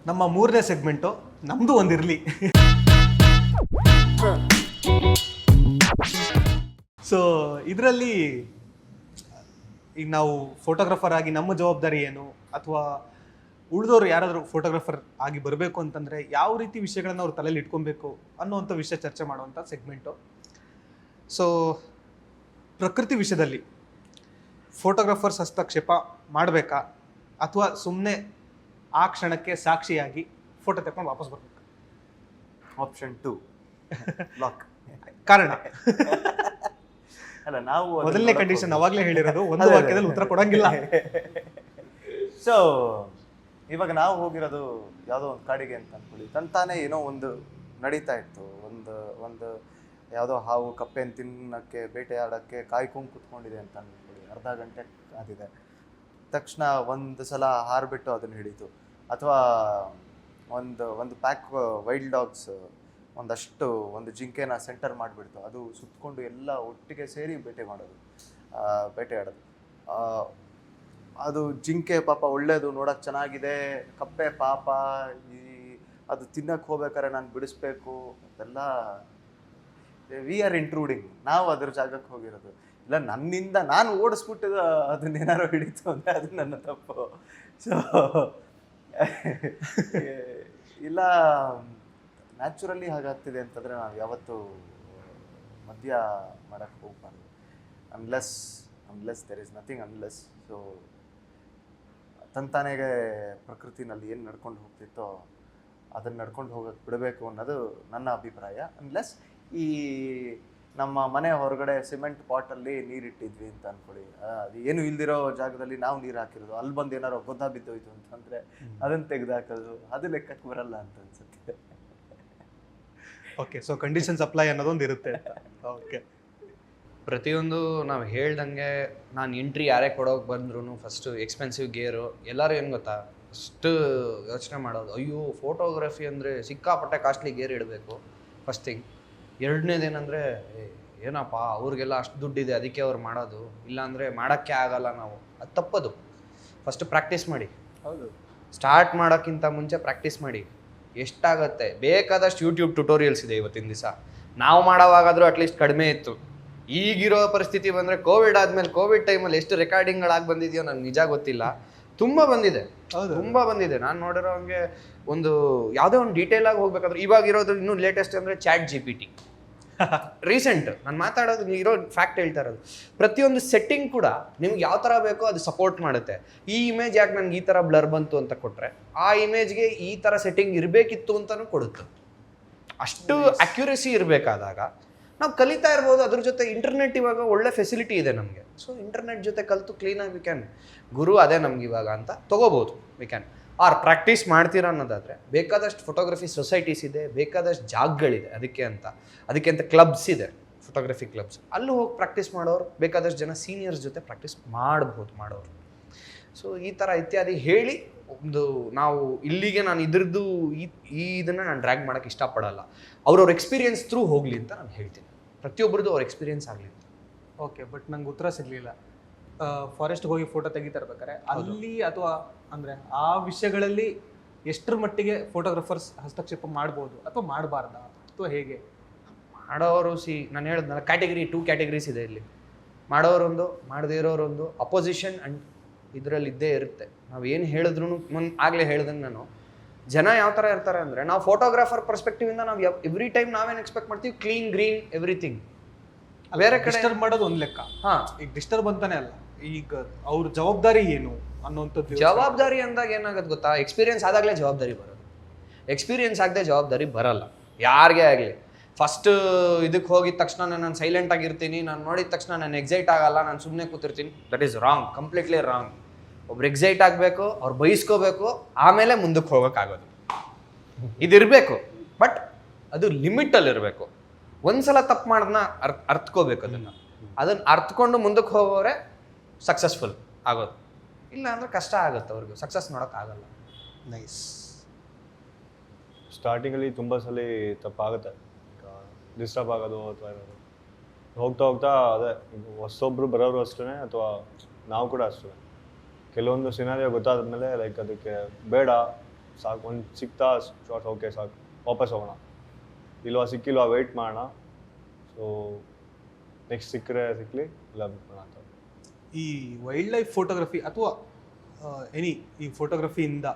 ನಮ್ಮ ಮೂರನೇ ಸೆಗ್ಮೆಂಟು ನಮ್ಮದು ಒಂದಿರಲಿ. ಸೊ ಇದರಲ್ಲಿ ಈಗ ನಾವು ಫೋಟೋಗ್ರಾಫರ್ ಆಗಿ ನಮ್ಮ ಜವಾಬ್ದಾರಿ ಏನು, ಅಥವಾ ಉಳಿದವರು ಯಾರಾದರೂ ಫೋಟೋಗ್ರಾಫರ್ ಆಗಿ ಬರಬೇಕು ಅಂತಂದರೆ ಯಾವ ರೀತಿ ವಿಷಯಗಳನ್ನು ಅವ್ರ ತಲೆಯಲ್ಲಿ ಇಟ್ಕೊಬೇಕು ಅನ್ನೋವಂಥ ವಿಷಯ ಚರ್ಚೆ ಮಾಡುವಂಥ ಸೆಗ್ಮೆಂಟು. ಸೊ ಪ್ರಕೃತಿ ವಿಷಯದಲ್ಲಿ ಫೋಟೋಗ್ರಾಫರ್ಸ್ ಹಸ್ತಕ್ಷೇಪ ಮಾಡಬೇಕಾ, ಅಥವಾ ಸುಮ್ಮನೆ ಆ ಕ್ಷಣಕ್ಕೆ ಸಾಕ್ಷಿಯಾಗಿ ಫೋಟೋ ತಗೊಂಡು ವಾಪಸ್ ಬರ್ಬೇಕು? Option 2 lock. ಕಾರಣ ಅಲ್ಲ, ನಾವು ಮೊದಲನೇ ಕಂಡೀಷನ್ ಅವಾಗಲೇ ಹೇಳಿರೋದು, ಒಂದು ವಾಕ್ಯದಲ್ಲಿ ಉತ್ತರ ಕೊಡಂಗಿಲ್ಲ. ಸೊ ಇವಾಗ ನಾವು ಹೋಗಿರೋದು ಯಾವುದೋ ಒಂದು ಕಾಡಿಗೆ ಅಂತ ಅನ್ಕೊಳ್ಳಿ. ತಂತಾನೆ ಏನೋ ಒಂದು ನಡೀತಾ ಇತ್ತು. ಒಂದು ಯಾವುದೋ ಹಾವು ಕಪ್ಪೆನ ತಿನ್ನಕ್ಕೆ ಬೇಟೆಯಾಡೋಕ್ಕೆ ಕಾಯ್ಕೊಂಡು ಕುತ್ಕೊಂಡಿದೆ ಅಂತ ಅನ್ಕೊಳ್ಳಿ. ಅರ್ಧ ಗಂಟೆ ಆದಿದೆ. ತಕ್ಷಣ ಒಂದು ಸಲ ಹಾರ್ಬಿಟ್ಟು ಅದನ್ನು ಹಿಡಿತು. ಅಥವಾ ಒಂದು ಪ್ಯಾಕ್ ವೈಲ್ಡ್ ಡಾಗ್ಸ್ ಒಂದು ಜಿಂಕೆನ ಸೆಂಟರ್ ಮಾಡಿಬಿಡ್ತು. ಅದು ಸುತ್ತಕೊಂಡು ಎಲ್ಲ ಒಟ್ಟಿಗೆ ಸೇರಿ ಬೇಟೆಯಾಡೋದು. ಅದು ಜಿಂಕೆ ಪಾಪ ಒಳ್ಳೇದು, ನೋಡೋಕೆ ಚೆನ್ನಾಗಿದೆ. ಕಪ್ಪೆ ಪಾಪ ಅದು ತಿನ್ನಕ್ಕೆ ಹೋಗ್ಬೇಕಾದ್ರೆ ನಾನು ಬಿಡಿಸ್ಬೇಕು ಅಂತೆಲ್ಲ. We are intruding. ನಾವು ಅದ್ರ ಜಾಗಕ್ಕೆ ಹೋಗಿರೋದು. ಇಲ್ಲ, ನನ್ನಿಂದ ನಾನು ಓಡಿಸ್ಬಿಟ್ಟಿದ್ದು ಅದನ್ನೇನಾರು ಹಿಡಿತು ಅಂದರೆ ಅದು ನನ್ನ ತಪ್ಪು. ಸೊ ಇಲ್ಲ, ನ್ಯಾಚುರಲಿ ಹಾಗಾಗ್ತಿದೆ ಅಂತಂದರೆ ನಾವು ಯಾವತ್ತೂ ಮಧ್ಯ ಮಾಡೋಕ್ಕೆ ಹೋಗ್ಬಾರ್ದು. Unless there is nothing unless. So ತಂತಾನೆಗೆ ಪ್ರಕೃತಿನಲ್ಲಿ ಏನು ನಡ್ಕೊಂಡು ಹೋಗ್ತಿತ್ತೋ ಅದನ್ನು ನಡ್ಕೊಂಡು ಹೋಗೋಕ್ಕೆ ಬಿಡಬೇಕು ಅನ್ನೋದು ನನ್ನ ಅಭಿಪ್ರಾಯ. ಅನ್ಲೆಸ್ ಈ ನಮ್ಮ ಮನೆ ಹೊರಗಡೆ ಸಿಮೆಂಟ್ ಪಾಟಲ್ಲಿ ನೀರಿಟ್ಟಿದ್ವಿ ಅಂತ ಅಂದ್ಕೊಳ್ಳಿ. ಅದು ಏನು ಇಲ್ದಿರೋ ಜಾಗದಲ್ಲಿ ನಾವು ನೀರು ಹಾಕಿರೋದು, ಅಲ್ಲಿ ಬಂದು ಏನಾರೋ ಗೊದ್ದ ಬಿದ್ದೋಯ್ತು ಅಂತಂದರೆ ಅದನ್ನು ತೆಗೆದುಹಾಕೋದು, ಅದು ಲೆಕ್ಕಕ್ಕೆ ಬರಲ್ಲ ಅಂತ ಅನ್ಸುತ್ತೆ. ಓಕೆ, ಸೊ ಕಂಡೀಷನ್ಸ್ ಅಪ್ಲೈ ಅನ್ನೋದೊಂದು ಇರುತ್ತೆ. ಓಕೆ, ಪ್ರತಿಯೊಂದು ನಾವು ಹೇಳ್ದಂಗೆ ನಾನು ಎಂಟ್ರಿ ಯಾರೇ ಕೊಡೋಕೆ ಬಂದ್ರೂ ಫಸ್ಟು ಎಕ್ಸ್ಪೆನ್ಸಿವ್ ಗೇರು. ಎಲ್ಲರೂ ಏನು ಗೊತ್ತಾ, ಫಸ್ಟು ಯೋಚನೆ ಮಾಡೋದು, ಅಯ್ಯೋ ಫೋಟೋಗ್ರಫಿ ಅಂದರೆ ಸಿಕ್ಕಾಪಟ್ಟೆ ಕಾಸ್ಟ್ಲಿ ಗೇರ್ ಇಡಬೇಕು ಫಸ್ಟ್ ಥಿಂಗ್. ಎರಡನೇದೇನೆಂದರೆ, ಏನಪ್ಪ ಅವ್ರಿಗೆಲ್ಲ ಅಷ್ಟು ದುಡ್ಡಿದೆ ಅದಕ್ಕೆ ಅವ್ರು ಮಾಡೋದು, ಇಲ್ಲಾಂದರೆ ಮಾಡೋಕ್ಕೆ ಆಗಲ್ಲ ನಾವು. ಅದು ತಪ್ಪದು. ಫಸ್ಟು ಪ್ರಾಕ್ಟೀಸ್ ಮಾಡಿ. ಹೌದು, ಸ್ಟಾರ್ಟ್ ಮಾಡೋಕ್ಕಿಂತ ಮುಂಚೆ ಪ್ರಾಕ್ಟೀಸ್ ಮಾಡಿ. ಎಷ್ಟಾಗತ್ತೆ ಬೇಕಾದಷ್ಟು ಯೂಟ್ಯೂಬ್ ಟ್ಯುಟೋರಿಯಲ್ಸ್ ಇದೆ ಇವತ್ತಿನ ದಿವಸ. ನಾವು ಮಾಡೋವಾಗಾದರೂ ಅಟ್ಲೀಸ್ಟ್ ಕಡಿಮೆ ಇತ್ತು. ಈಗಿರೋ ಪರಿಸ್ಥಿತಿ ಬಂದರೆ ಕೋವಿಡ್ ಆದಮೇಲೆ, ಕೋವಿಡ್ ಟೈಮಲ್ಲಿ ಎಷ್ಟು ರೆಕಾರ್ಡಿಂಗ್ಗಳಾಗಿ ಬಂದಿದೆಯೋ ನನಗೆ ನಿಜ ಗೊತ್ತಿಲ್ಲ. ತುಂಬ ಬಂದಿದೆ, ತುಂಬ ಬಂದಿದೆ. ನಾನು ನೋಡಿರೋ ಹಂಗೆ ಒಂದು ಯಾವುದೇ ಒಂದು ಡೀಟೇಲ್ ಆಗಿ ಹೋಗ್ಬೇಕಾದ್ರೆ ಇವಾಗ ಇರೋದು ಇನ್ನೂ ಲೇಟೆಸ್ಟ್ ಅಂದರೆ ChatGPT. ರೀಸೆಂಟ್ ನಾನು ಮಾತಾಡೋದು ಇರೋ ಫ್ಯಾಕ್ಟ್ ಹೇಳ್ತಾ ಇರೋದು. ಪ್ರತಿಯೊಂದು ಸೆಟ್ಟಿಂಗ್ ಕೂಡ ನಿಮ್ಗೆ ಯಾವ ಥರ ಬೇಕೋ ಅದು ಸಪೋರ್ಟ್ ಮಾಡುತ್ತೆ. ಈ ಇಮೇಜ್ ಯಾಕೆ ನನಗೆ ಈ ಥರ ಬ್ಲರ್ ಬಂತು ಅಂತ ಕೊಟ್ಟರೆ, ಆ ಇಮೇಜ್ಗೆ ಈ ಥರ ಸೆಟ್ಟಿಂಗ್ ಇರಬೇಕಿತ್ತು ಅಂತಲೂ ಕೊಡುತ್ತೆ. ಅಷ್ಟು ಅಕ್ಯುರೇಸಿ ಇರಬೇಕಾದಾಗ ನಾವು ಕಲಿತಾ ಇರ್ಬೋದು. ಅದ್ರ ಜೊತೆ ಇಂಟರ್ನೆಟ್ ಇವಾಗ ಒಳ್ಳೆ ಫೆಸಿಲಿಟಿ ಇದೆ ನಮಗೆ. ಸೊ ಇಂಟರ್ನೆಟ್ ಜೊತೆ ಕಲಿತು ಕ್ಲೀನಾಗಿ ವಿ ಕ್ಯಾನ್, ಗುರು ಅದೇ ನಮ್ಗೆ ಇವಾಗ ಅಂತ ತೊಗೋಬೋದು. ವಿ ಕ್ಯಾನ್ ಆರ್ ಪ್ರಾಕ್ಟೀಸ್ ಮಾಡ್ತೀರಾ ಅನ್ನೋದಾದರೆ ಬೇಕಾದಷ್ಟು ಫೋಟೋಗ್ರಫಿ ಸೊಸೈಟೀಸ್ ಇದೆ, ಬೇಕಾದಷ್ಟು ಜಾಗಗಳಿದೆ ಅದಕ್ಕೆ ಅಂತ ಕ್ಲಬ್ಸ್ ಇದೆ, ಫೋಟೋಗ್ರಫಿ ಕ್ಲಬ್ಸ್. ಅಲ್ಲೂ ಹೋಗಿ ಪ್ರಾಕ್ಟೀಸ್ ಮಾಡೋರು ಬೇಕಾದಷ್ಟು ಜನ ಸೀನಿಯರ್ಸ್ ಜೊತೆ ಪ್ರಾಕ್ಟೀಸ್ ಮಾಡೋರು. ಸೊ ಈ ಥರ ಇತ್ಯಾದಿ ಹೇಳಿ ಒಂದು ನಾವು ಇಲ್ಲಿಗೆ ನಾನು ಇದನ್ನು ನಾನು ಡ್ರ್ಯಾಗ್ ಮಾಡೋಕ್ಕೆ ಇಷ್ಟಪಡಲ್ಲ. ಅವ್ರವ್ರ ಎಕ್ಸ್ಪೀರಿಯನ್ಸ್ ಥ್ರೂ ಹೋಗಲಿ ಅಂತ ನಾನು ಹೇಳ್ತೀನಿ. ಪ್ರತಿಯೊಬ್ಬರದ್ದು ಅವ್ರ ಎಕ್ಸ್ಪೀರಿಯನ್ಸ್ ಆಗಲಿ ಅಂತ. ಓಕೆ, ಬಟ್ ನಂಗೆ ಉತ್ತರ ಸಿಗಲಿಲ್ಲ. ಫಾರೆಸ್ಟ್ಗೆ ಹೋಗಿ ಫೋಟೋ ತೆಗಿತಾ ಇರ್ಬೇಕಾರೆ ಅಲ್ಲಿ, ಅಥವಾ ಅಂದರೆ ಆ ವಿಷಯಗಳಲ್ಲಿ ಎಷ್ಟರ ಮಟ್ಟಿಗೆ ಫೋಟೋಗ್ರಾಫರ್ಸ್ ಹಸ್ತಕ್ಷೇಪ ಮಾಡ್ಬೋದು ಅಥವಾ ಮಾಡಬಾರ್ದಾ, ಅಥವಾ ಹೇಗೆ? ಮಾಡೋರು ನಾನು ಹೇಳಿದ್ನಲ್ಲ, ಟೂ ಕ್ಯಾಟಗರೀಸ್ ಇದೆ ಇಲ್ಲಿ. ಮಾಡೋರೊಂದು, ಮಾಡದೇ ಇರೋರೊಂದು, ಅಪೋಸಿಷನ್ ಆ್ಯಂಡ್ ಇದರಲ್ಲಿ ಇದ್ದೇ ಇರುತ್ತೆ. ನಾವು ಏನು ಹೇಳಿದ್ರು ಆಗಲೇ ಹೇಳ್ದಂಗೆ ನಾನು, ಜನ ಯಾವ ಥರ ಇರ್ತಾರೆ ಅಂದರೆ, ನಾವು ಫೋಟೋಗ್ರಾಫರ್ ಪರ್ಸ್ಪೆಕ್ಟಿವಿಂದ ನಾವು ಎವ್ರಿ ಟೈಮ್ ನಾವೇನು ಎಕ್ಸ್ಪೆಕ್ಟ್ ಮಾಡ್ತೀವಿ, ಕ್ಲೀನ್, ಗ್ರೀನ್, ಎವ್ರಿಥಿಂಗ್. ಬೇರೆ ಕಡೆ ಡಿಸ್ಟರ್ಬ್ ಮಾಡೋದು ಒಂದು ಲೆಕ್ಕ. ಈಗ ಡಿಸ್ಟರ್ಬ್ ಅಂತಾನೆ ಅಲ್ಲ, ಈಗ ಅವ್ರ ಜವಾಬ್ದಾರಿ ಏನು ಅನ್ನೋಂಥದ್ದು. ಜವಾಬ್ದಾರಿ ಅಂದಾಗ ಏನಾಗುತ್ತೆ ಗೊತ್ತಾ, ಎಕ್ಸ್ಪೀರಿಯನ್ಸ್ ಆದಾಗಲೇ ಜವಾಬ್ದಾರಿ ಬರೋದು. ಎಕ್ಸ್ಪೀರಿಯನ್ಸ್ ಆಗದೆ ಜವಾಬ್ದಾರಿ ಬರಲ್ಲ ಯಾರಿಗೇ ಆಗಲಿ. ಫಸ್ಟ್ ಇದಕ್ಕೆ ಹೋಗಿದ ತಕ್ಷಣ ನಾನು ಸೈಲೆಂಟ್ ಆಗಿರ್ತೀನಿ, ನಾನು ನೋಡಿದ ತಕ್ಷಣ ನಾನು ಎಕ್ಸೈಟ್ ಆಗಲ್ಲ, ನಾನು ಸುಮ್ಮನೆ ಕೂತಿರ್ತೀನಿ. That is wrong, completely wrong. ಒಬ್ರು ಎಕ್ಸೈಟ್ ಆಗಬೇಕು, ಅವ್ರು ಬಯಸ್ಕೋಬೇಕು, ಆಮೇಲೆ ಮುಂದಕ್ಕೆ ಹೋಗೋಕ್ಕಾಗೋದು. ಇದಿರಬೇಕು, ಬಟ್ ಅದು ಲಿಮಿಟಲ್ಲಿರಬೇಕು. ಒಂದ್ಸಲ ತಪ್ಪು ಮಾಡೋದನ್ನ ಅರ್ಥಕೋಬೇಕು. ಅದನ್ನು ಅರ್ಥಕೊಂಡು ಮುಂದಕ್ಕೆ ಹೋಗೋರೆ ಸಕ್ಸಸ್ಫುಲ್ ಆಗೋದು. ಇಲ್ಲ ಅಂದರೆ ಕಷ್ಟ ಆಗುತ್ತೆ, ಅವ್ರಿಗೆ ಸಕ್ಸಸ್ ನೋಡೋಕ್ಕಾಗಲ್ಲ. ನೈಸ್. ಸ್ಟಾರ್ಟಿಂಗಲ್ಲಿ ತುಂಬ ಸಲ ತಪ್ಪಾಗುತ್ತೆ, ಡಿಸ್ಟರ್ಬ್ ಆಗೋದು ಅಥವಾ ಏನಾದ್ರು. ಹೋಗ್ತಾ ಅದೇ ಹೊಸೊಬ್ರು ಬರೋರು ಅಷ್ಟೇ, ಅಥವಾ ನಾವು ಕೂಡ ಅಷ್ಟೇ. ಕೆಲವೊಂದು ಸಿನಾರಿಯೋ ಗೊತ್ತಾದ್ಮೇಲೆ ಲೈಕ್ ಅದಕ್ಕೆ ಬೇಡ ಸಾಕು, ಒಂದು ಸಿಕ್ತಾ ಶಾರ್ಟ್ಸ್ ಓಕೆ ಸಾಕು, ವಾಪಸ್ ಹೋಗೋಣ. ಇಲ್ವಾ ಸಿಕ್ಕಿಲ್ವಾ ವೆಯ್ಟ್ ಮಾಡೋಣ. ಸೊ ನೆಕ್ಸ್ಟ್ ಸಿಕ್ಕಲಿ ಇಲ್ಲ ಬಿಟ್ಬಿಡೋಣ ಅಂತ. ಈ ವೈಲ್ಡ್ ಲೈಫ್ ಫೋಟೋಗ್ರಫಿ ಅಥವಾ ಎನಿ ಈ ಫೋಟೋಗ್ರಫಿಯಿಂದ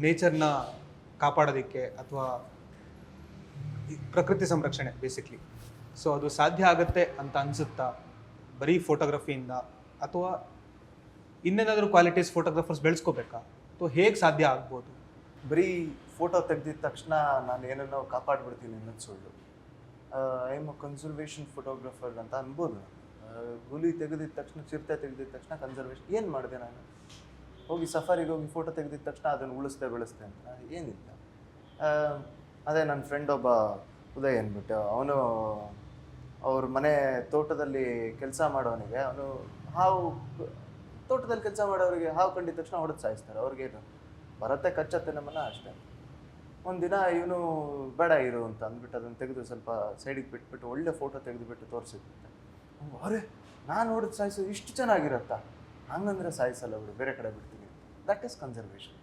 ನೇಚರ್ನ ಕಾಪಾಡೋದಕ್ಕೆ ಅಥವಾ ಪ್ರಕೃತಿ ಸಂರಕ್ಷಣೆ ಬೇಸಿಕ್ಲಿ, ಸೊ ಅದು ಸಾಧ್ಯ ಆಗುತ್ತೆ ಅಂತ ಅನಿಸುತ್ತಾ ಬರೀ ಫೋಟೋಗ್ರಫಿಯಿಂದ, ಅಥವಾ ಇನ್ನೇನಾದರೂ ಕ್ವಾಲಿಟೀಸ್ ಫೋಟೋಗ್ರಾಫರ್ಸ್ ಬೆಳೆಸ್ಕೋಬೇಕಾ, ಅಥವಾ ಹೇಗೆ ಸಾಧ್ಯ ಆಗ್ಬೋದು? ಬರೀ ಫೋಟೋ ತೆಗೆದಿದ ತಕ್ಷಣ ನಾನು ಏನನ್ನೋ ಕಾಪಾಡ್ಬಿಡ್ತೀನಿ ಅನ್ನೋದು ಸುಳ್ಳು. I M a conservation photographer ಅಂತ ಅನ್ಬೋದು. ಹುಲಿ ತೆಗೆದಿದ ತಕ್ಷಣ, ಚಿರತೆ ತೆಗೆದಿದ ತಕ್ಷಣ ಕನ್ಸರ್ವೇಷನ್ ಏನು ಮಾಡಿದೆ ನಾನು? ಹೋಗಿ ಸಫಾರಿಗೆ ಹೋಗಿ ಫೋಟೋ ತೆಗೆದಿದ ತಕ್ಷಣ ಅದನ್ನು ಬೆಳೆಸ್ತೆ ಅಂತ ಏನಿಲ್ಲ. ಅದೇ ನನ್ನ ಫ್ರೆಂಡ್ ಒಬ್ಬ ಉದಯ್ ಅಂದ್ಬಿಟ್ಟು, ಅವನು ಅವ್ರ ಮನೆ ತೋಟದಲ್ಲಿ ಕೆಲಸ ಮಾಡೋನಿಗೆ, ಅವನು ತೋಟದಲ್ಲಿ ಕೆಲಸ ಮಾಡೋರಿಗೆ ಹಾವು ಕಂಡಿದ ತಕ್ಷಣ ಹೊಡೆದು ಸಾಯಿಸ್ತಾರೆ. ಅವ್ರಿಗೇನು ಬರತ್ತೆ, ಕಚ್ಚತ್ತೆ ನಮ್ಮನ್ನ ಅಷ್ಟೇ. ಒಂದಿನ ಇವನು ಬೇಡ ಇರು ಅಂತ ಅಂದ್ಬಿಟ್ಟು ಅದನ್ನು ತೆಗೆದು ಸ್ವಲ್ಪ ಸೈಡಿಗೆ ಬಿಟ್ಬಿಟ್ಟು ಒಳ್ಳೆ ಫೋಟೋ ತೆಗೆದುಬಿಟ್ಟು ತೋರಿಸಿದ್ದೆ. ಅರೆ ನಾನು ಹೊಡೆದು ಸಾಯಿಸೋದು ಇಷ್ಟು ಚೆನ್ನಾಗಿರತ್ತಾ? ಹಂಗಂದ್ರೆ ಸಾಯಿಸಲ್ಲ ಬಿಡು, ಬೇರೆ ಕಡೆ ಬಿಡ್ತೀನಿ. That is conservation.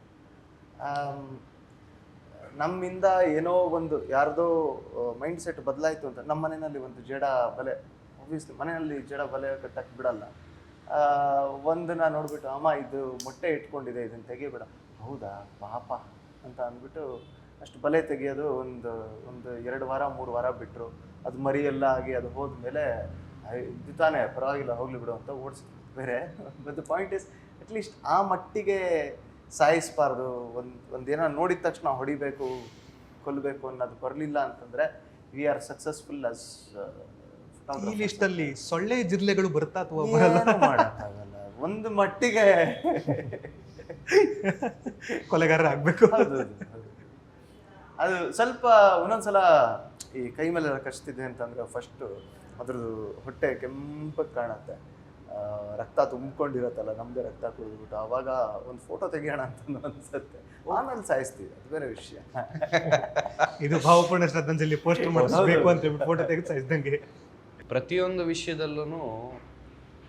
ನಮ್ಮಿಂದ ಏನೋ ಒಂದು ಯಾರ್ದೋ ಮೈಂಡ್ ಸೆಟ್ ಬದಲಾಯಿತು ಅಂತ. ನಮ್ಮ ಮನೆಯಲ್ಲಿ ಒಂದು ಜೇಡ ಬಲೆ, ಆಬ್ವಿಯಸ್ಲಿ ಮನೆಯಲ್ಲಿ ಜೇಡ ಬಲೆ ಕಟ್ಟಕ್ಕೆ ಬಿಡಲ್ಲ. ಒಂದನ್ನ ನೋಡ್ಬಿಟ್ಟು, ಅಮ್ಮ ಇದು ಮೊಟ್ಟೆ ಇಟ್ಕೊಂಡಿದೆ, ಇದನ್ನು ತೆಗಿಬೇಡ. ಹೌದಾ ಪಾಪ ಅಂತ ಅಂದ್ಬಿಟ್ಟು ಅಷ್ಟು ಬಲೆ ತೆಗಿಯೋದು ಒಂದು 2 ವಾರ 3 ವಾರ ಬಿಟ್ಟರು. ಅದು ಮರಿಯೆಲ್ಲ ಆಗಿ ಅದು ಹೋದ್ಮೇಲೆ ಇದು ತಾನೇ ಪರವಾಗಿಲ್ಲ ಹೋಗ್ಲಿ ಬಿಡು ಅಂತ ಓಡಿಸಿದ್ರು ಬೇರೆ. But the point is at least ಆ ಮಟ್ಟಿಗೆ ಸಾಯಿಸಬಾರ್ದು. ಒಂದೇನೋ ನೋಡಿದ ತಕ್ಷಣ ಹೊಡಿಬೇಕು, ಕೊಲ್ಲಬೇಕು ಅನ್ನೋದು ಬರಲಿಲ್ಲ ಅಂತಂದರೆ ವಿ ಆರ್ ಸಕ್ಸಸ್ಫುಲ್ ಆಸ್ ಈ ಲಿಸ್ಟಲ್ಲಿ ಸೊಳ್ಳೆ ಜಿರ್ಲೆಗಳು ಬರ್ತಾ ಅಥವಾ ಮಾಡೋಕ್ಕಾಗಲ್ಲ. ಒಂದು ಮಟ್ಟಿಗೆ ಕೊಲೆಗಾರ ಆಗಬೇಕು. ಅದು ಸ್ವಲ್ಪ ಒಂದೊಂದ್ಸಲ ಈ ಕೈ ಮೇಲೆಲ್ಲ ಕಚ್ತಿದೆ ಅಂತಂದರೆ ಫಸ್ಟು ಅದ್ರದ್ದು ಹೊಟ್ಟೆ ಕೆಂಪಗೆ ಕಾಣುತ್ತೆ, ರಕ್ತ ತುಂಬಿಕೊಂಡಿರತ್ತಲ್ಲ, ನಮ್ಮದೇ ರಕ್ತ ಕುಡಿದ್ಬಿಟ್ಟು ಆವಾಗ ಒಂದು ಫೋಟೋ ತೆಗಿಯೋಣ ಅಂತ ಅನ್ಸುತ್ತೆ. ಆಮೇಲೆ ಸಾಯಿಸ್ತೀವಿ, ಅದು ಬೇರೆ ವಿಷಯ. ಇದು ಭಾವಪೂರ್ಣ ಶ್ರದ್ಧಾಂಜಲಿ ಪೋಸ್ಟ್ ಮಾಡಬೇಕು ಅಂತ ಹೇಳ್ಬಿಟ್ಟು ಫೋಟೋ ತೆಗೆದು ಸಾಯಿಸ್ದಂಗೆ. ಪ್ರತಿಯೊಂದು ವಿಷಯದಲ್ಲೂ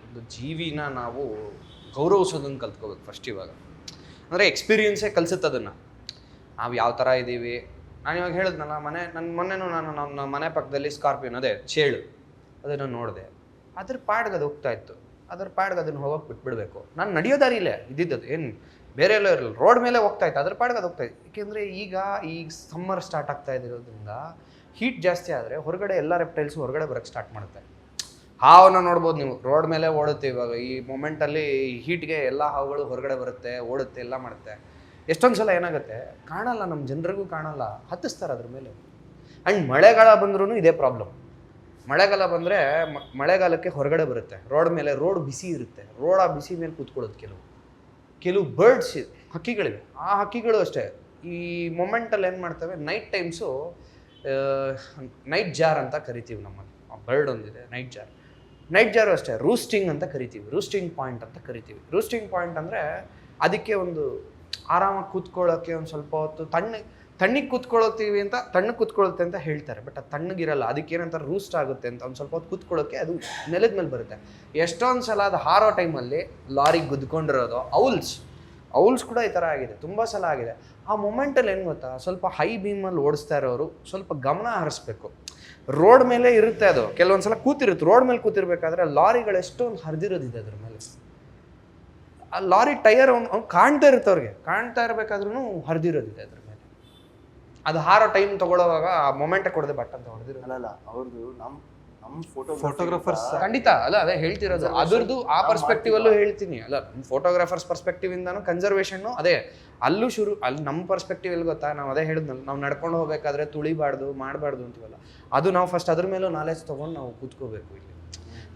ಒಂದು ಜೀವಿನ ನಾವು ಗೌರವಿಸೋದನ್ನು ಕಲ್ತ್ಕೋಬೇಕು ಫಸ್ಟ್. ಇವಾಗ ಅಂದರೆ ಎಕ್ಸ್ಪೀರಿಯನ್ಸೇ ಕಲಿಸುತ್ತೆ ಅದನ್ನು. ನಾವು ಯಾವ ಥರ ಇದ್ದೀವಿ. ನಾನು ಇವಾಗ ಹೇಳಿದ್ನಲ್ಲ, ಮೊನ್ನೆನೂ ನಾನು ನಮ್ಮ ಮನೆ ಪಕ್ಕದಲ್ಲಿ ಸ್ಕಾರ್ಪಿಯೋನ್, ಅದೇ ಚೇಳು, ಅದನ್ನು ನೋಡಿದೆ. ಅದ್ರ ಪಾಡ್ಗೆ ಅದು ಹೋಗ್ತಾ ಇತ್ತು, ಅದ್ರ ಪಾಡ್ಗೆ ಅದನ್ನು ಹೋಗೋಕೆ ಬಿಟ್ಬಿಡ್ಬೇಕು. ನಾನು ನಡೆಯೋ ದಾರಿಲೇ ಇದ್ದಿದ್ದದು, ಏನು ಬೇರೆ ಎಲ್ಲೋ ಇರಲಿಲ್ಲ, ರೋಡ್ ಮೇಲೆ ಹೋಗ್ತಾ ಇತ್ತು, ಅದ್ರ ಪಾಡ್ಗೆ ಅದು ಹೋಗ್ತಾ ಇತ್ತು. ಏಕೆಂದರೆ ಈಗ ಸಮ್ಮರ್ ಸ್ಟಾರ್ಟ್ ಆಗ್ತಾ ಇರೋದ್ರಿಂದ ಹೀಟ್ ಜಾಸ್ತಿ ಆದರೆ ಹೊರಗಡೆ ಎಲ್ಲ ರೆಪ್ಟೈಲ್ಸು ಹೊರಗಡೆ ಬರೋಕ್ಕೆ ಸ್ಟಾರ್ಟ್ ಮಾಡುತ್ತೆ. ಹಾವನ್ನ ನೋಡ್ಬೋದು ನೀವು, ರೋಡ್ ಮೇಲೆ ಓಡುತ್ತೆ. ಇವಾಗ ಈ ಮೊಮೆಂಟಲ್ಲಿ ಹೀಟ್ಗೆ ಎಲ್ಲ ಹಾವುಗಳು ಹೊರಗಡೆ ಬರುತ್ತೆ, ಓಡುತ್ತೆ, ಎಲ್ಲ ಮಾಡುತ್ತೆ. ಎಷ್ಟೊಂದು ಸಲ ಏನಾಗುತ್ತೆ, ಕಾಣಲ್ಲ, ನಮ್ಮ ಜನರಿಗೂ ಕಾಣಲ್ಲ, ಹತ್ತಿಸ್ತಾರೆ ಅದ್ರ ಮೇಲೆ. ಆ್ಯಂಡ್ ಮಳೆಗಾಲ ಬಂದ್ರೂ ಇದೇ ಪ್ರಾಬ್ಲಮ್. ಮಳೆಗಾಲ ಬಂದರೆ ಮಳೆಗಾಲಕ್ಕೆ ಹೊರಗಡೆ ಬರುತ್ತೆ, ರೋಡ್ ಮೇಲೆ. ರೋಡ್ ಬಿಸಿ ಇರುತ್ತೆ, ರೋಡ್ ಆ ಬಿಸಿ ಮೇಲೆ ಕೂತ್ಕೊಳ್ಳೋದು. ಕೆಲವು ಬರ್ಡ್ಸ್, ಹಕ್ಕಿಗಳಿವೆ. ಆ ಹಕ್ಕಿಗಳು ಅಷ್ಟೇ ಈ ಮೊಮೆಂಟಲ್ಲಿ ಏನು ಮಾಡ್ತವೆ, ನೈಟ್ ಟೈಮ್ಸು ನೈಟ್ ಜಾರ್ ಅಂತ ಕರಿತೀವಿ ನಮ್ಮಲ್ಲಿ. ಆ ಬರ್ಡ್ ಒಂದಿದೆ ನೈಟ್ ಜಾರು ಅಷ್ಟೇ, ರೂಸ್ಟಿಂಗ್ ಅಂತ ಕರಿತೀವಿ, ರೂಸ್ಟಿಂಗ್ ಪಾಯಿಂಟ್ ಅಂತ ಕರಿತೀವಿ. ರೂಸ್ಟಿಂಗ್ ಪಾಯಿಂಟ್ ಅಂದರೆ ಅದಕ್ಕೆ ಒಂದು ಆರಾಮಾಗಿ ಕೂತ್ಕೊಳ್ಳೋಕ್ಕೆ ಒಂದು ಸ್ವಲ್ಪ ಹೊತ್ತು ತಣ್ಣಗೆ ಕೂತ್ಕೊಳ್ಳೋತೀವಿ ಅಂತ, ತಣ್ಣಗೆ ಕೂತ್ಕೊಳ್ಳುತ್ತೆ ಅಂತ ಹೇಳ್ತಾರೆ. ಬಟ್ ಅದು ತಣ್ಣಗಿರಲ್ಲ, ಅದಕ್ಕೇನಂತಾರೆ ರೂಸ್ಟ್ ಆಗುತ್ತೆ ಅಂತ. ಒಂದು ಸ್ವಲ್ಪ ಹೊತ್ತು ಕೂತ್ಕೊಳ್ಳೋಕ್ಕೆ ಅದು ನೆಲದ ಮೇಲೆ ಬರುತ್ತೆ. ಎಷ್ಟೊಂದು ಸಲ ಅದು ಹಾರೋ ಟೈಮಲ್ಲಿ ಲಾರಿಗೆ ಗುದ್ಕೊಂಡಿರೋದು. ಔಲ್ಸ್ ಕೂಡ ಈ ಥರ ಆಗಿದೆ, ತುಂಬ ಸಲ ಆಗಿದೆ. ಆ ಮೊಮೆಂಟಲ್ಲಿ ಏನು ಗೊತ್ತಾ, ಸ್ವಲ್ಪ ಹೈ ಬೀಮಲ್ಲಿ ಓಡಿಸ್ತಾ ಇರೋರು ಸ್ವಲ್ಪ ಗಮನ ಹರಿಸ್ಬೇಕು. ರೋಡ್ ಮೇಲೆ ಇರುತ್ತೆ ಅದು, ಕೆಲವೊಂದು ಸಲ ಕೂತಿರುತ್ತೆ, ರೋಡ್ ಮೇಲೆ ಕೂತಿರ್ಬೇಕಾದ್ರೆ ಲಾರಿಗಳು ಎಷ್ಟೊಂದು ಹರಿದಿರೋದಿದೆ ಅದ್ರ ಮೇಲೆ. ಆ ಲಾರಿ ಟೈರ್ ಅವ್ನು ಕಾಣ್ತಾ ಇರುತ್ತೆ, ಅವ್ರಿಗೆ ಕಾಣ್ತಾ ಇರಬೇಕಾದ್ರೂ ಹರಿದಿರೋದಿದೆ ಅದ್ರ ಮೇಲೆ. ಅದು ಹಾರೋ ಟೈಮ್ ತಗೊಳ್ಳೋವಾಗ ಆ ಮೊಮೆಂಟ್ ಕೊಡದೆ ಬಟ್ ಅಂತ ಹೊಡೆದಿರೋದು. ಅಲ್ಲ ಅವ್ರದ್ದು ನಮ್ಮ ಫೋಟೋಗ್ರಾಫರ್ಸ್ ಖಂಡಿತ ಅಲ್ಲ, ಅದೇ ಹೇಳ್ತಿರೋದು. ಅದ್ರದ್ದು ಆ ಪರ್ಸ್ಪೆಕ್ಟಿವ್ ಅಲ್ಲೂ ಹೇಳ್ತೀನಿ. ಅಲ್ಲ, ನಮ್ಮ ಫೋಟೋಗ್ರಾಫರ್ಸ್ ಪರ್ಸ್ಪೆಕ್ಟಿವ್ ಇಂದಾನು ಕನ್ಸರ್ವೇಷನ್ನು ಅದೇ ಅಲ್ಲೂ ಅಲ್ಲಿ ನಮ್ಮ ಪರ್ಸ್ಪೆಕ್ಟಿವ್ ಎಲ್ಲಿ ಗೊತ್ತಾ, ನಾವು ಅದೇ ಹೇಳಿದ್ನಲ್ಲ, ನಾವು ನಡ್ಕೊಂಡು ಹೋಗ್ಬೇಕಾದ್ರೆ ತುಳಿಬಾರ್ದು, ಮಾಡಬಾರ್ದು ಅಂತೀವಲ್ಲ, ಅದು ನಾವು ಫಸ್ಟ್ ಅದ್ರ ಮೇಲೂ ನಾಲೆಜ್ ತೊಗೊಂಡು ನಾವು ಕೂತ್ಕೋಬೇಕು. ಇಲ್ಲಿ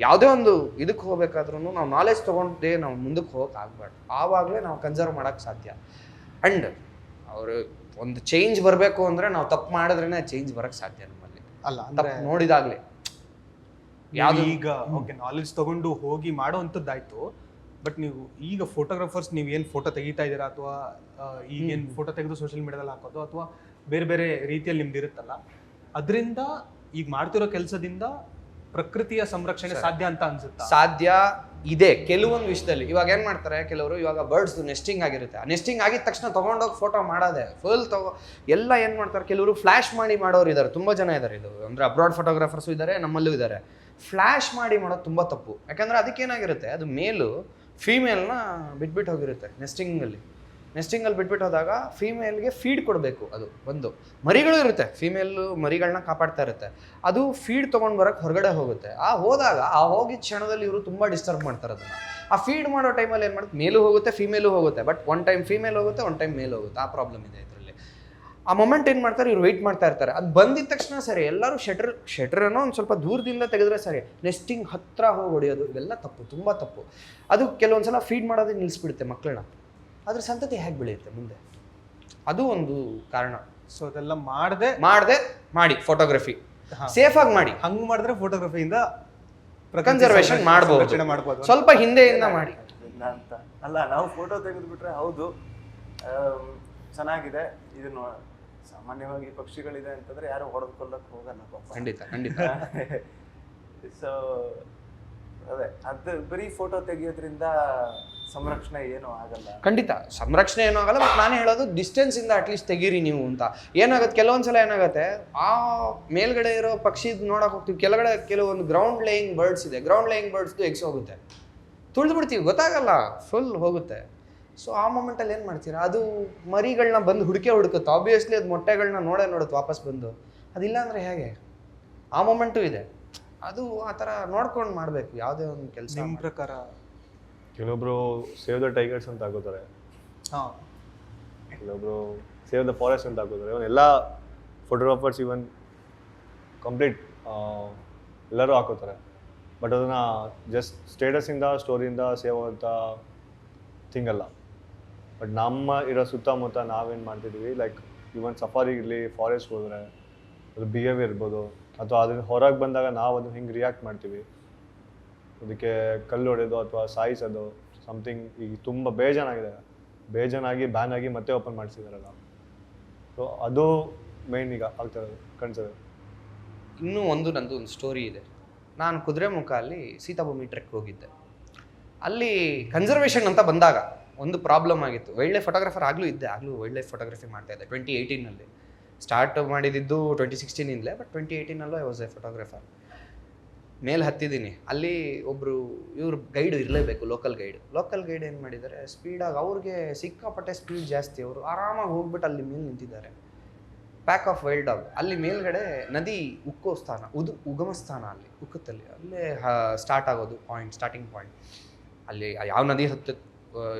ಯಾವುದೇ ಒಂದು ಇದಕ್ಕೆ ಹೋಗ್ಬೇಕಾದ್ರೂ ನಾವು ನಾಲೆಜ್ ತೊಗೊಂಡೇ ನಾವು ಮುಂದಕ್ಕೆ ಹೋಗಕ್ಕೆ ಆಗಬಾರ್ದು. ಆವಾಗಲೇ ನಾವು ಕನ್ಸರ್ವ್ ಮಾಡೋಕ್ಕೆ ಸಾಧ್ಯ. ಆ್ಯಂಡ್ ಅವರು ಒಂದು ಚೇಂಜ್ ಬರಬೇಕು ಅಂದರೆ ನಾವು ತಪ್ಪು ಮಾಡಿದ್ರೇ ಚೇಂಜ್ ಬರೋಕ್ಕೆ ಸಾಧ್ಯ ನಮ್ಮಲ್ಲಿ. ಅಲ್ಲ ಅಂದ್ರೆ ನೋಡಿದಾಗಲೇ ಯಾವುದು ಈಗ ಓಕೆ ನಾಲೆಜ್ ತಗೊಂಡು ಹೋಗಿ ಮಾಡೋ ಅಂಥದ್ದಾಯ್ತು. ಬಟ್ ನೀವು ಈಗ ಫೋಟೋಗ್ರಾಫರ್ಸ್ ನೀವು ಏನು ಫೋಟೋ ತೆಗಿತಾ ಇದ್ದೀರಾ, ಅಥವಾ ಈಗೇನು ಫೋಟೋ ತೆಗೆದು ಸೋಷಿಯಲ್ ಮೀಡಿಯಾದಲ್ಲಿ ಹಾಕೋದು, ಅಥವಾ ಬೇರೆ ಬೇರೆ ರೀತಿಯಲ್ಲಿ ನಿಮ್ದು ಇರುತ್ತಲ್ಲ, ಅದರಿಂದ ಈಗ ಮಾಡ್ತಿರೋ ಕೆಲಸದಿಂದ ಪ್ರಕೃತಿಯ ಸಂರಕ್ಷಣೆ ಸಾಧ್ಯ ಅಂತ ಅನ್ಸುತ್ತಾ? ಸಾಧ್ಯ ಇದೆ ಕೆಲವೊಂದು ವಿಷಯದಲ್ಲಿ. ಇವಾಗ ಏನ್ ಮಾಡ್ತಾರೆ ಕೆಲವರು, ಇವಾಗ ಬರ್ಡ್ಸ್ ನೆಸ್ಟಿಂಗ್ ಆಗಿರುತ್ತೆ, ನೆಸ್ಟಿಂಗ್ ಆಗಿದ ತಕ್ಷಣ ತಗೊಂಡೋಗಿ ಫೋಟೋ ಮಾಡೋದೆ ಫುಲ್ ಎಲ್ಲ ಏನ್ ಮಾಡ್ತಾರೆ, ಕೆಲವರು ಫ್ಲಾಶ್ ಮಾಡಿ ಮಾಡೋರು ಇದ್ದಾರೆ, ತುಂಬಾ ಜನ ಇದ್ದಾರೆ. ಇದು ಅಂದ್ರೆ ಅಬ್ರಾಡ್ ಫೋಟೋಗ್ರಾಫರ್ಸು ಇದ್ದಾರೆ, ನಮ್ಮಲ್ಲೂ ಇದ್ದಾರೆ. ಫ್ಲಾಶ್ ಮಾಡಿ ಮಾಡೋದು ತುಂಬಾ ತಪ್ಪು. ಯಾಕಂದ್ರೆ ಅದಕ್ಕೇನಾಗಿರುತ್ತೆ, ಅದು ಮೇಲು ಫೀಮೇಲ್ನ ಬಿಟ್ಬಿಟ್ಟು ಹೋಗಿರುತ್ತೆ ನೆಸ್ಟಿಂಗಲ್ಲಿ ಬಿಟ್ಬಿಟ್ಟು ಹೋದಾಗ ಫೀಮೇಲ್ಗೆ ಫೀಡ್ ಕೊಡಬೇಕು. ಅದು ಒಂದು ಮರಿಗಳು ಇರುತ್ತೆ, ಫೀಮೇಲು ಮರಿಗಳನ್ನ ಕಾಪಾಡ್ತಾ ಇರುತ್ತೆ, ಅದು ಫೀಡ್ ತೊಗೊಂಡು ಬರೋಕ್ಕೆ ಹೊರಗಡೆ ಹೋಗುತ್ತೆ. ಹೋದಾಗ ಹೋಗಿದ ಕ್ಷಣದಲ್ಲಿ ಇವರು ತುಂಬ ಡಿಸ್ಟರ್ಬ್ ಮಾಡ್ತಾರೆ ಅದನ್ನು. ಆ ಫೀಡ್ ಮಾಡೋ ಟೈಮಲ್ಲಿ ಏನು ಮಾಡುತ್ತೆ, ಮೇಲೂ ಹೋಗುತ್ತೆ ಫೀಮೇಲೂ ಹೋಗುತ್ತೆ, ಬಟ್ ಒನ್ ಟೈಮ್ ಫೀಮೇಲ್ ಹೋಗುತ್ತೆ, ಒನ್ ಟೈಮ್ ಮೇಲ್ ಹೋಗುತ್ತೆ. ಆ ಪ್ರಾಬ್ಲಮ್ ಇದೆ ಇದರಲ್ಲಿ. ಆ ಮೊಮೆಂಟ್ ಏನು ಮಾಡ್ತಾರೆ, ಇವ್ರು ವೆಯ್ಟ್ ಮಾಡ್ತಾ ಇರ್ತಾರೆ. ಅದು ಬಂದಿದ ತಕ್ಷಣ ಸರಿ ಎಲ್ಲರೂ ಶೆಟ್ರನ್ನೋ ಒಂದು ಸ್ವಲ್ಪ ದೂರದಿಂದ ತೆಗೆದ್ರೆ ಸರಿ, ನೆಸ್ಟಿಂಗ್ ಹತ್ರ ಹೋಗಿ ಹೊಡೆಯೋದು ಇವೆಲ್ಲ ತಪ್ಪು, ತುಂಬ ತಪ್ಪು. ಅದು ಕೆಲವೊಂದ್ಸಲ ಫೀಡ್ ಮಾಡೋದೇ ನಿಲ್ಲಿಸ್ಬಿಡುತ್ತೆ ಮಕ್ಕಳನ್ನ. ಅದ್ರ ಸಂತತಿ ಹೇಗೆ ಬೆಳೆಯುತ್ತೆ ಮುಂದೆ, ಅದು ಒಂದು ಕಾರಣ. ಸೊ ಅದೆಲ್ಲ ಮಾಡದೆ ಮಾಡಿ ಫೋಟೋಗ್ರಫಿ ಸೇಫಾಗಿ ಮಾಡಿ. ಹಂಗ್ ಮಾಡಿದ್ರೆ ಫೋಟೋಗ್ರಫಿಯಿಂದ ಕನ್ಸರ್ವೇಷನ್ ಮಾಡಬಹುದು. ಸ್ವಲ್ಪ ಹಿಂದೆಯಿಂದ ಮಾಡಿ ಅಂತ ಅಲ್ಲ, ನಾವು ಫೋಟೋ ತೆಗೆದುಬಿಟ್ರೆ ಹೌದು ಚೆನ್ನಾಗಿದೆ, ಇದನ್ನು ಸಾಮಾನ್ಯವಾಗಿ ಪಕ್ಷಿಗಳಿದೆ ಅಂತಂದ್ರೆ ಯಾರು ಹೊಡೆದುಕೊಳ್ಳಕ್ಕೆ ಹೋಗಲ್ಲ ಪಾಪ. ಖಂಡಿತ ಸೊ ಅದೇ, ಅದು ಬರೀ ಫೋಟೋ ತೆಗಿಯೋದ್ರಿಂದ ಸಂರಕ್ಷಣೆ ಏನೂ ಆಗಲ್ಲ. ಖಂಡಿತ ಸಂರಕ್ಷಣೆ ಏನೂ ಆಗಲ್ಲ. ಬಟ್ ನಾನು ಹೇಳೋದು ಡಿಸ್ಟೆನ್ಸ್ ಇಂದ ಅಟ್ಲೀಸ್ಟ್ ತೆಗೀರಿ ನೀವು ಅಂತ. ಏನಾಗುತ್ತೆ, ಕೆಲವೊಂದ್ಸಲ ಏನಾಗುತ್ತೆ, ಆ ಮೇಲ್ಗಡೆ ಇರೋ ಪಕ್ಷಿ ನೋಡಕ್ ಹೋಗ್ತೀವಿ, ಕೆಳಗಡೆ ಕೆಲವೊಂದು ಗ್ರೌಂಡ್ ಲೇಯಿಂಗ್ ಬರ್ಡ್ಸ್ ಇದೆ, ಗ್ರೌಂಡ್ ಲೇಯಿಂಗ್ ಬರ್ಡ್ಸ್ದು ಎಗ್ಸ್ ಹೋಗುತ್ತೆ, ತುಳಿದು ಬಿಡ್ತೀವಿ, ಗೊತ್ತಾಗಲ್ಲ, ಫುಲ್ ಹೋಗುತ್ತೆ. ಸೊ ಆ ಮೂಮೆಂಟಲ್ಲಿ ಏನು ಮಾಡ್ತೀರಾ, ಅದು ಮರಿಗಳನ್ನ ಬಂದು ಹುಡುಕುತ್ತೆ. ಆಬ್ವಿಯಸ್ಲಿ ಅದು ಮೊಟ್ಟೆಗಳನ್ನ ನೋಡುತ್ತೆ ವಾಪಸ್ ಬಂದು. ಅದಿಲ್ಲ ಅಂದರೆ ಹೇಗೆ, ಆ ಮೂಮೆಂಟು ಇದೆ. ಅದು ಆ ಥರ ನೋಡ್ಕೊಂಡು ಮಾಡಬೇಕು ಯಾವುದೇ ಒಂದು ಕೆಲಸ. ನಿಮ್ಮ ಪ್ರಕಾರ ಕೆಲವೊಬ್ರು ಸೇವ್ ದ ಟೈಗರ್ಸ್ ಅಂತ ಹಾಕೋತಾರೆ, ಹಾಂ, ಕೆಲವೊಬ್ರು ಸೇವ್ ದ ಫಾರೆಸ್ಟ್ ಅಂತ ಹಾಕೋತಾರೆ. ಇವನ್ ಎಲ್ಲ ಫೋಟೋಗ್ರಾಫರ್ಸ್ ಇವನ್ ಕಂಪ್ಲೀಟ್ ಎಲ್ಲರೂ ಹಾಕೋತಾರೆ. ಬಟ್ ಅದನ್ನು ಜಸ್ಟ್ ಸ್ಟೇಟಸಿಂದ ಸ್ಟೋರಿಯಿಂದ ಸೇವ್ ಅಂತ ಥಿಂಗ್ ಅಲ್ಲ. ಬಟ್ ನಮ್ಮ ಇರೋ ಸುತ್ತಮುತ್ತ ನಾವೇನು ಮಾಡ್ತಿದ್ದೀವಿ, ಲೈಕ್ ಇವನ್ ಸಫಾರಿ ಇರಲಿ, ಫಾರೆಸ್ಟ್ ಹೋದರೆ ಅದು ಬಿಹೇವಿಯರ್ ಇರ್ಬೋದು, ಅಥವಾ ಅದನ್ನ ಹೊರಗೆ ಬಂದಾಗ ನಾವು ಅದನ್ನು ಹಿಂಗೆ ರಿಯಾಕ್ಟ್ ಮಾಡ್ತೀವಿ, ಅದಕ್ಕೆ ಕಲ್ಲು ಹೊಡೆಯೋದು ಅಥವಾ ಸಾಯಿಸೋದು ಸಮಥಿಂಗ್. ಈಗ ತುಂಬ ಬೇಜಾನಾಗಿ ಬ್ಯಾನ್ ಆಗಿ ಮತ್ತೆ ಓಪನ್ ಮಾಡಿಸಿದಾರಲ್ಲ, ಸೊ ಅದು ಮೇನ್ ಈಗ ಆಗ್ತಿರೋದು ಕಾಣಿಸೋದು. ಇನ್ನೂ ನಂದು ಒಂದು ಸ್ಟೋರಿ ಇದೆ. ನಾನು ಕುದುರೆಮುಖ ಅಲ್ಲಿ ಸೀತಾಭೂಮಿ ಟ್ರೆಕ್ ಹೋಗಿದ್ದೆ. ಅಲ್ಲಿ ಕನ್ಸರ್ವೇಷನ್ ಅಂತ ಬಂದಾಗ ಒಂದು ಪ್ರಾಬ್ಲಮ್ ಆಗಿತ್ತು. ವೈಲ್ಡ್ ಲೈಫ್ ಫೋಟೋಗ್ರಾಫರ್ ಆಗಲೂ ವೈಲ್ಡ್ ಲೈಫ್ ಫೋಟೋಗ್ರಫಿ ಮಾಡ್ತಾಯಿದ್ದೆ 2018ನಲ್ಲಿ. ಸ್ಟಾರ್ಟ್ ಮಾಡಿದ್ದು 2016ಇಂದಲೇ, ಬಟ್ 2018ನಲ್ಲೂ ಐ ವಾಸ್ ಎ ಫೋಟೋಗ್ರಾಫರ್. ಮೇಲೆ ಹತ್ತಿದ್ದೀನಿ, ಅಲ್ಲಿ ಒಬ್ಬರು ಇವರು ಗೈಡ್ ಇರಲೇಬೇಕು, ಲೋಕಲ್ ಗೈಡ್ ಏನು ಮಾಡಿದ್ದಾರೆ, ಸ್ಪೀಡಾಗಿ ಅವ್ರಿಗೆ ಸಿಕ್ಕಾಪಟ್ಟೆ ಸ್ಪೀಡ್ ಜಾಸ್ತಿ, ಅವರು ಆರಾಮಾಗಿ ಹೋಗ್ಬಿಟ್ಟು ಅಲ್ಲಿ ಮೇಲೆ ನಿಂತಿದ್ದಾರೆ. ಪ್ಯಾಕ್ ಆಫ್ ವೈಲ್ಡ್ ಡಾಗ್ ಅಲ್ಲಿ ಮೇಲ್ಗಡೆ ನದಿ ಉಕ್ಕೋ ಸ್ಥಾನ, ಉಗಮ ಸ್ಥಾನ, ಅಲ್ಲಿ ಉಕ್ಕುತ್ತಲ್ಲಿ, ಅಲ್ಲೇ ಸ್ಟಾರ್ಟ್ ಆಗೋದು ಸ್ಟಾರ್ಟಿಂಗ್ ಪಾಯಿಂಟ್. ಅಲ್ಲಿ ಯಾವ ನದಿ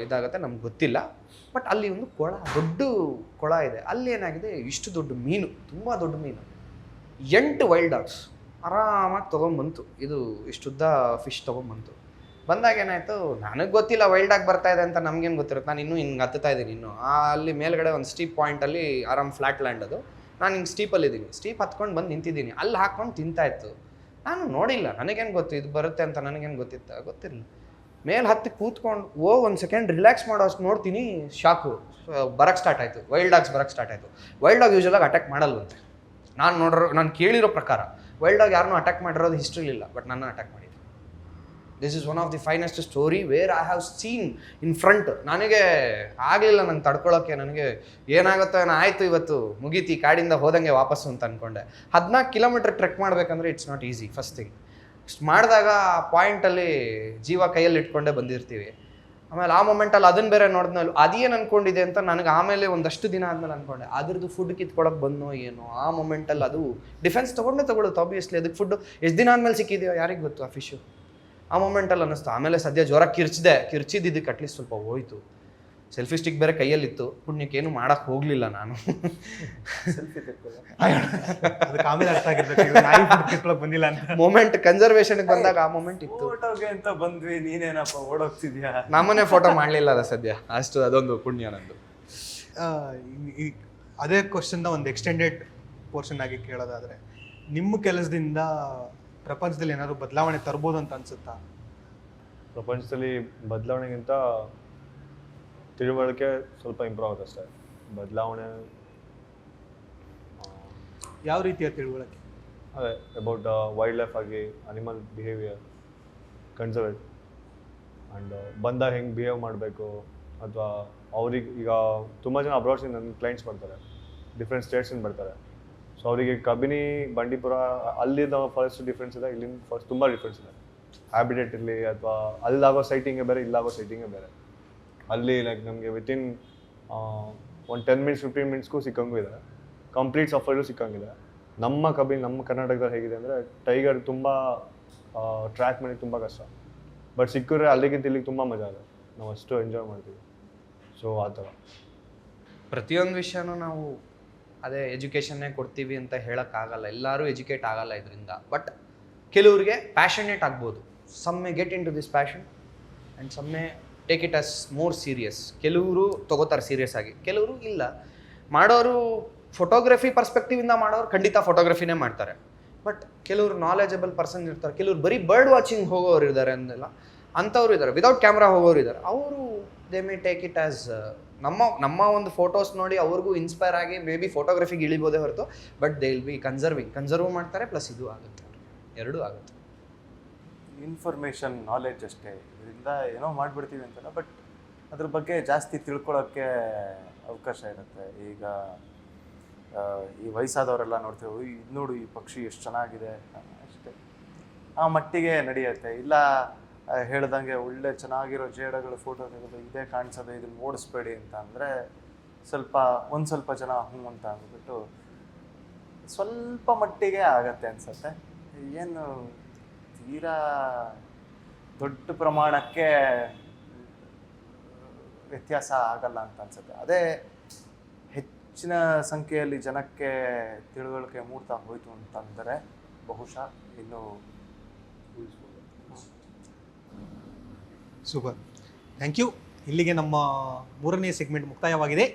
ಇದಾಗುತ್ತೆ ನಮ್ಗೆ ಗೊತ್ತಿಲ್ಲ, ಬಟ್ ಅಲ್ಲಿ ಒಂದು ದೊಡ್ಡ ಕೊಳ ಇದೆ. ಅಲ್ಲಿ ಏನಾಗಿದೆ, ಇಷ್ಟು ದೊಡ್ಡ ಮೀನು, ತುಂಬ ದೊಡ್ಡ ಮೀನು, 8 ವೈಲ್ಡ್ ಡಾಗ್ಸ್ ಆರಾಮಾಗಿ ತೊಗೊಂಬಂತು. ಇದು ಇಷ್ಟುದ್ದ ಫಿಶ್ ತೊಗೊಂಬಂತು. ಬಂದಾಗ ಏನಾಯಿತು, ನನಗೆ ಗೊತ್ತಿಲ್ಲ ವೈಲ್ಡ್ ಡಾಗ್ ಬರ್ತಾ ಇದೆ ಅಂತ, ನಮ್ಗೇನು ಗೊತ್ತಿರುತ್ತೆ. ನಾನು ಇನ್ನೂ ಹಿಂಗೆ ಹತ್ತುತ್ತಾ ಇದ್ದೀನಿ. ಅಲ್ಲಿ ಮೇಲ್ಗಡೆ ಒಂದು ಸ್ಟೀಪ್ ಪಾಯಿಂಟಲ್ಲಿ ಆರಾಮ್ ಫ್ಲಾಟ್ ಲ್ಯಾಂಡ್ ಅದು, ನಾನು ಹಿಂಗೆ ಸ್ಟೀಪಲ್ಲಿದ್ದೀನಿ, ಸ್ಟೀಪ್ ಹತ್ಕೊಂಡು ಬಂದು ನಿಂತಿದ್ದೀನಿ. ಅಲ್ಲಿ ಹಾಕ್ಕೊಂಡು ತಿಂತಾಯಿತ್ತು. ನಾನು ನೋಡಿಲ್ಲ, ನನಗೇನು ಗೊತ್ತು ಇದು ಬರುತ್ತೆ ಅಂತ, ನನಗೇನು ಗೊತ್ತಿರಲಿಲ್ಲ. ಮೇಲೆ ಹತ್ತಿ ಕೂತ್ಕೊಂಡು ಒಂದು ಸೆಕೆಂಡ್ ರಿಲ್ಯಾಕ್ಸ್ ಮಾಡೋ ಅಷ್ಟು ನೋಡ್ತೀನಿ, ಶಾಕು ಬರಕ್ಕೆ ಸ್ಟಾರ್ಟ್ ಆಯಿತು, ವೈಲ್ಡ್ ಡಾಗ್ಸ್ ಬರಕ್ಕೆ ಸ್ಟಾರ್ಟ್ ಆಯಿತು. ವೈಲ್ಡ್ ಡಾಗ್ ಯೂಶಲಾಗಿ ಅಟ್ಯಾಕ್ ಮಾಡಲ್ವಂತೆ. ನಾನು ಕೇಳಿರೋ ಪ್ರಕಾರ ವೈಲ್ಡ್ ಡಾಗ್ ಯಾರನ್ನೂ ಅಟ್ಯಾಕ್ ಮಾಡಿರೋದು ಹಿಸ್ಟ್ರಿಲಿಲ್ಲ, ಬಟ್ ನನ್ನ ಅಟ್ಯಾಕ್ ಮಾಡಿದ್ದು. This is one of the finest story where I have seen in front. ನನಗೆ ಆಗಲಿಲ್ಲ ನಂಗೆ ತಡ್ಕೊಳ್ಳೋಕ್ಕೆ, ನನಗೆ ಏನಾಗುತ್ತೋ ಏನೋ ಆಯಿತು, ಇವತ್ತು ಮುಗೀತಿ, ಕಾಡಿಂದ ಹೋದಂಗೆ ವಾಪಸ್ಸು ಅಂತ ಅಂದ್ಕೊಂಡೆ. 14 ಕಿಲೋಮೀಟರ್ ಟ್ರೆಕ್ ಮಾಡಬೇಕಂದ್ರೆ it's not easy. First thing ಮಾಡಿದಾಗ ಆ ಪಾಯಿಂಟಲ್ಲಿ ಜೀವ ಕೈಯಲ್ಲಿ ಇಟ್ಕೊಂಡೇ ಬಂದಿರ್ತೀವಿ. ಆಮೇಲೆ ಆ ಮೊಮೆಂಟಲ್ಲಿ ಅದನ್ನು ಬೇರೆ ನೋಡಿದ್ಮೇಲೆ ಅದೇನು ಅಂದ್ಕೊಂಡಿದೆ ಅಂತ ನನಗೆ ಆಮೇಲೆ ಒಂದಷ್ಟು ದಿನ ಆದಮೇಲೆ ಅಂದ್ಕೊಂಡೆ, ಅದ್ರದ್ದು ಫುಡ್ ಕಿತ್ಕೊಳಕ್ಕೆ ಬಂದೋ ಏನೋ. ಆ ಮೊಮೆಂಟಲ್ಲಿ ಅದು ಡಿಫೆನ್ಸ್ ತೊಗೊಳುತ್ತೆ ಆಬ್ವಿಯಸ್ಲಿ. ಅದಕ್ಕೆ ಫುಡ್ ಎಷ್ಟು ದಿನ ಆದಮೇಲೆ ಸಿಕ್ಕಿದೆಯೋ ಯಾರಿಗೆ ಗೊತ್ತು ಆ ಫಿಶು. ಆ ಮೊಮೆಂಟಲ್ಲಿ ಅನ್ನಿಸ್ತು. ಆಮೇಲೆ ಸದ್ಯ ಜ್ವರ ಕಿರ್ಚಿದ್ದಕ್ಕೆ ಅಟ್ಲೀಸ್ಟ್ ಸ್ವಲ್ಪ ಹೋಯಿತು. ಸೆಲ್ಫಿ ಸ್ಟಿಕ್ ಬೇರೆ ಕೈಯಲ್ಲಿತ್ತು, ಪುಣ್ಯಕ್ಕೇನು ಮಾಡಕ್ಕೆ ಹೋಗಲಿಲ್ಲ ನಾನು. ಸೆಲ್ಫಿ ತೆಕ್ಕೊಳ್ಳ ಅದಕ್ಕೆ ಆಮೇಲೆ ಅರ್ಥ ಆಗಿರ್ಬೇಕು ಬಂದಿಲ್ಲ ಅಂತ. ಮೊಮೆಂಟ್ ಕನ್ಸರ್ವೇಷನ್ಗೆ ಬಂದಾಗ ಆ ಮೊಮೆಂಟ್ ಇತ್ತು. ಫೋಟೋಗೆ ಅಂತ ಬಂದ್ವಿ, ನೀನೇನಪ್ಪ ಓಡೋಗ್ತಿದ್ಯಾ? ನಮ್ಮನೆ ಫೋಟೋ ಮಾಡಲಿಲ್ಲ ಅಲ್ಲ ಸದ್ಯ, ಅಷ್ಟು ಅದೊಂದು ಪುಣ್ಯ ನಂದು. ಅದೇ ಕ್ವಶನ್ನ ಒಂದು ಎಕ್ಸ್ಟೆಂಡೆಡ್ ಪೋರ್ಷನ್ ಆಗಿ ಕೇಳೋದಾದರೆ, ನಿಮ್ಮ ಕೆಲಸದಿಂದ ಪ್ರಪಂಚದಲ್ಲಿ ಏನಾದರೂ ಬದಲಾವಣೆ ತರ್ಬೋದು ಅಂತ ಅನ್ಸುತ್ತಾ? ಪ್ರಪಂಚದಲ್ಲಿ ಬದಲಾವಣೆಗಿಂತ ತಿಳುವಳಿಕೆ ಸ್ವಲ್ಪ ಇಂಪ್ರೂವ್ ಆಗುತ್ತೆ ಅಷ್ಟೇ. ಬದಲಾವಣೆ ಯಾವ ರೀತಿಯ ತಿಳುವಳಿಕೆ? ಅದೇ ಅಬೌಟ್ ವೈಲ್ಡ್ ಲೈಫ್ ಆಗಿ ಅನಿಮಲ್ ಬಿಹೇವಿಯರ್ ಕನ್ಸರ್ವೇಟ್ ಆ್ಯಂಡ್ ಬಂದಾಗ ಹೆಂಗೆ ಬಿಹೇವ್ ಮಾಡಬೇಕು ಅಥವಾ ಅವ್ರಿಗೆ ಈಗ ತುಂಬ ಜನ ಅಬ್ರಾಡ್ಸಿಂದ ನನ್ನ ಕ್ಲೈಂಟ್ಸ್ ಬರ್ತಾರೆ, ಡಿಫ್ರೆಂಟ್ ಸ್ಟೇಟ್ಸಿಂದ ಬರ್ತಾರೆ. ಸೊ ಅವರಿಗೆ ಕಬಿನಿ, ಬಂಡೀಪುರ ಅಲ್ಲಿಂದ ಫಾರೆಸ್ಟ್ ಡಿಫ್ರೆನ್ಸ್ ಇದೆ, ಇಲ್ಲಿಂದ ಫಾರೆಸ್ಟ್ ತುಂಬ ಡಿಫ್ರೆನ್ಸ್ ಇದೆ. ಹ್ಯಾಬಿಟೇಟ್ ಇರಲಿ ಅಥವಾ ಅಲ್ಲಾಗೋ ಸೈಟಿಂಗೇ ಬೇರೆ, ಇಲ್ಲಾಗೋ ಸೈಟಿಂಗೇ ಬೇರೆ. ಅಲ್ಲಿ ಲೈಕ್ ನಮಗೆ ವಿತಿನ್ ಒಂದು 10 ಮಿನಿಟ್ಸ್ 15 ಮಿನಿಟ್ಸ್ಗೂ ಸಿಕ್ಕಂಗೂ ಇದೆ, ಕಂಪ್ಲೀಟ್ ಸಫರು ಸಿಕ್ಕಂಗಿದೆ. ನಮ್ಮ ಕಬಿನಿ ನಮ್ಮ ಕರ್ನಾಟಕದಲ್ಲಿ ಹೇಗಿದೆ ಅಂದರೆ ಟೈಗರ್ ತುಂಬ ಟ್ರ್ಯಾಕ್ ಮಾಡಿ ತುಂಬ ಕಷ್ಟ, ಬಟ್ ಸಿಕ್ಕಿದ್ರೆ ಅಲ್ಲಿಗಿಂತ ಇಲ್ಲಿಗೆ ತುಂಬ ಮಜಾ ಇದೆ, ನಾವು ಅಷ್ಟು ಎಂಜಾಯ್ ಮಾಡ್ತೀವಿ. ಸೊ ಆ ಥರ ಪ್ರತಿಯೊಂದು ವಿಷಯನೂ ನಾವು ಅದೇ ಎಜುಕೇಷನ್ನೇ ಕೊಡ್ತೀವಿ ಅಂತ ಹೇಳೋಕ್ಕಾಗಲ್ಲ, ಎಲ್ಲರೂ ಎಜುಕೇಟ್ ಆಗಲ್ಲ ಇದರಿಂದ. ಬಟ್ ಕೆಲವ್ರಿಗೆ ಪ್ಯಾಷನೇಟ್ ಆಗ್ಬೋದು, some may get into this passion and some may take it as more serious. ಕೆಲವರು ತೊಗೋತಾರೆ ಸೀರಿಯಸ್ ಆಗಿ, ಕೆಲವರು ಇಲ್ಲ. ಮಾಡೋರು ಫೋಟೋಗ್ರಫಿ ಪರ್ಸ್ಪೆಕ್ಟಿವಿಂದ ಮಾಡೋರು ಖಂಡಿತ ಫೋಟೋಗ್ರಫಿನೇ ಮಾಡ್ತಾರೆ. ಬಟ್ ಕೆಲವರು ನಾಲೆಜಬಲ್ ಪರ್ಸನ್ ಇರ್ತಾರೆ, ಕೆಲವರು ಬರೀ ಬರ್ಡ್ ವಾಚಿಂಗ್ ಹೋಗೋರು ಇದ್ದಾರೆ ಅಂದೆಲ್ಲ, ಅಂಥವ್ರು ಇದ್ದಾರೆ. ವಿದೌಟ್ ಕ್ಯಾಮ್ರಾ ಹೋಗೋರು ಇದ್ದಾರೆ. ಅವರು they may take it as ನಮ್ಮ ಒಂದು ಫೋಟೋಸ್ ನೋಡಿ ಅವ್ರಿಗೂ ಇನ್ಸ್ಪೈರ್ ಆಗಿ ಮೇ ಬಿ ಫೋಟೋಗ್ರಫಿಗೆ ಇಳಿಬೋದೇ ಹೊರತು, but they will be conserve ಮಾಡ್ತಾರೆ, ಪ್ಲಸ್ ಇದು ಆಗುತ್ತೆ, ಎರಡೂ ಆಗುತ್ತೆ. ಇನ್ಫಾರ್ಮೇಷನ್ ನಾಲೆಡ್ಜ್ ಅಷ್ಟೇ, ಇದರಿಂದ ಏನೋ ಮಾಡಿಬಿಡ್ತೀವಿ ಅಂತಲ್ಲ, ಬಟ್ ಅದ್ರ ಬಗ್ಗೆ ಜಾಸ್ತಿ ತಿಳ್ಕೊಳ್ಳೋಕ್ಕೆ ಅವಕಾಶ ಇರುತ್ತೆ. ಈಗ ಈ ವಯಸ್ಸಾದವರೆಲ್ಲ ನೋಡ್ತೇವೆ, ಇದು ನೋಡು ಈ ಪಕ್ಷಿ ಎಷ್ಟು ಚೆನ್ನಾಗಿದೆ ಅಷ್ಟೇ, ಆ ಮಟ್ಟಿಗೆ ನಡೆಯುತ್ತೆ. ಇಲ್ಲ ಹೇಳ್ದಂಗೆ ಒಳ್ಳೆ ಚೆನ್ನಾಗಿರೋ ಜೇಡಗಳು ಫೋಟೋ ತೆಗೆದು ಇದೇ ಕಾಣಿಸೋದು, ಇದನ್ನು ಓಡಿಸ್ಬೇಡಿ ಅಂತ ಅಂದರೆ ಸ್ವಲ್ಪ ಜನ ಹ್ಞೂ ಅಂತ ಅಂದ್ಬಿಟ್ಟು ಸ್ವಲ್ಪ ಮಟ್ಟಿಗೆ ಆಗತ್ತೆ ಅನ್ಸುತ್ತೆ. ಏನು ತೀರಾ ದೊಡ್ಡ ಪ್ರಮಾಣಕ್ಕೆ ವ್ಯತ್ಯಾಸ ಆಗಲ್ಲ ಅಂತ ಅನ್ಸುತ್ತೆ. ಅದೇ ಹೆಚ್ಚಿನ ಸಂಖ್ಯೆಯಲ್ಲಿ ಜನಕ್ಕೆ ತಿಳುವಳಿಕೆ ಮೂಡ್ತಾ ಹೋಯಿತು ಅಂತಂದರೆ ಬಹುಶಃ ಇನ್ನೂ ಸೂಪರ್, ಥ್ಯಾಂಕ್ ಯು. ಇಲ್ಲಿಗೆ ನಮ್ಮ 3ನೇ ಸೆಗ್ಮೆಂಟ್ ಮುಕ್ತಾಯವಾಗಿದೆ.